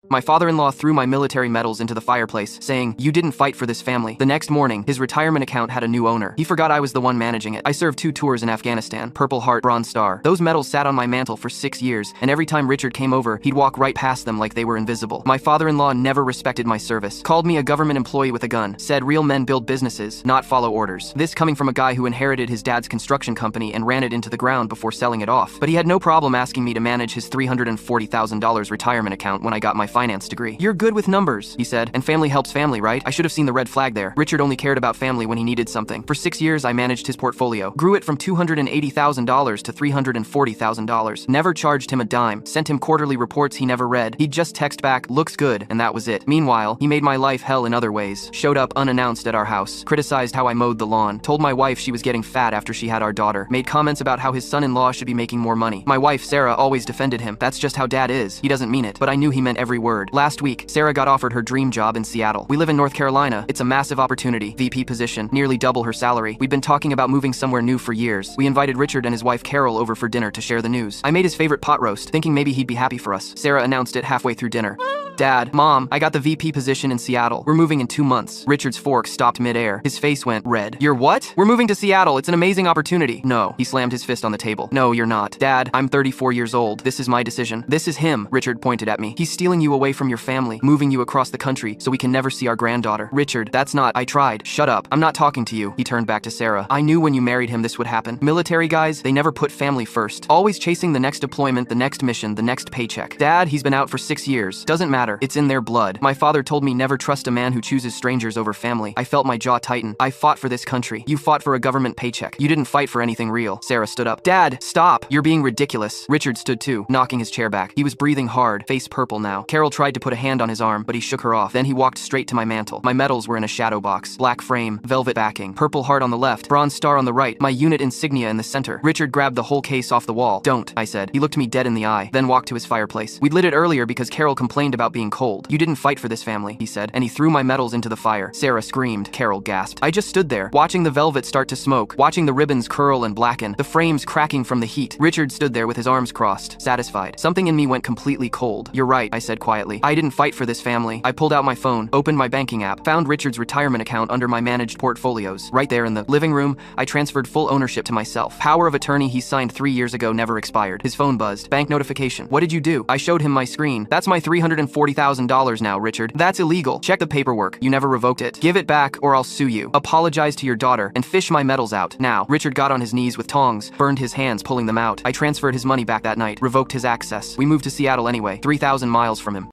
My father-in-law threw my military medals into the fireplace, saying, "You didn't fight for this family." The next morning, his retirement account had a new owner. He forgot I was the one managing it. I served 2 tours in Afghanistan, Purple Heart, Bronze Star. Those medals sat on my mantle for 6 years, and every time Richard came over, he'd walk right past them like they were invisible. My father-in-law never respected my service, called me a government employee with a gun, said real men build businesses, not follow orders. This coming from a guy who inherited his dad's construction company and ran it into the ground before selling it off. But he had no problem asking me to manage his $340,000 retirement account when I got my finance degree. "You're good with numbers," he said, "and family helps family, right?" I should have seen the red flag there. Richard only cared about family when he needed something. For 6 years, I managed his portfolio, grew it from $280,000 to $340,000. Never charged him a dime, sent him quarterly reports he never read. He'd just text back, "Looks good," and that was it. Meanwhile, he made my life hell in other ways. Showed up unannounced at our house, criticized how I mowed the lawn, told my wife she was getting fat after she had our daughter, made comments about how his son-in-law should be making more money. My wife, Sarah, always defended him. That's just how dad is. He doesn't mean it. But I knew he meant every word. Last week, Sarah got offered her dream job in Seattle. We live in North Carolina. It's a massive opportunity. VP position, nearly double her salary. We'd been talking about moving somewhere new for years. We invited Richard and his wife Carol over for dinner to share the news. I made his favorite pot roast, thinking maybe he'd be happy for us. Sarah announced it halfway through dinner. "Dad, Mom, I got the VP position in Seattle. We're moving in 2 months." Richard's fork stopped midair. His face went red. "You're what?" "We're moving to Seattle. It's an amazing opportunity." "No." He slammed his fist on the table. "No, you're not." "Dad, I'm 34 years old. This is my decision." "This is him," Richard pointed at me. "He's stealing you away from your family, moving you across the country so we can never see our granddaughter." "Richard, that's not." "I tried." "Shut up. I'm not talking to you." He turned back to Sarah. "I knew when you married him this would happen. Military guys, they never put family first. Always chasing the next deployment, the next mission, the next paycheck. Dad, he's been out for 6 years. Doesn't matter. It's in their blood. My father told me never trust a man who chooses strangers over family. I felt my jaw tighten. I fought for this country. You fought for a government paycheck. You didn't fight for anything real." Sarah stood up. "Dad, stop. You're being ridiculous." Richard stood too, knocking his chair back. He was breathing hard, face purple now. Carol tried to put a hand on his arm, but he shook her off. Then he walked straight to my mantle. My medals were in a shadow box. Black frame, velvet backing, Purple Heart on the left, Bronze Star on the right, my unit insignia in the center. Richard grabbed the whole case off the wall. "Don't," I said. He looked me dead in the eye, then walked to his fireplace. "We'd lit it earlier because Carol complained about being cold. You didn't fight for this family," he said, and he threw my medals into the fire. Sarah screamed. Carol gasped. I just stood there, watching the velvet start to smoke, watching the ribbons curl and blacken, the frames cracking from the heat. Richard stood there with his arms crossed, satisfied. Something in me went completely cold. "You're right," I said quietly. "I didn't fight for this family." I pulled out my phone, opened my banking app, found Richard's retirement account under my managed portfolios. Right there in the living room, I transferred full ownership to myself. Power of attorney he signed 3 years ago never expired. His phone buzzed. Bank notification. "What did you do?" I showed him my screen. "That's my $340,000 now, Richard. That's illegal. Check the paperwork. You never revoked it. Give it back or I'll sue you. Apologize to your daughter and fish my medals out. Now." Richard got on his knees with tongs, burned his hands pulling them out. I transferred his money back that night, revoked his access. We moved to Seattle anyway, 3,000 miles from him.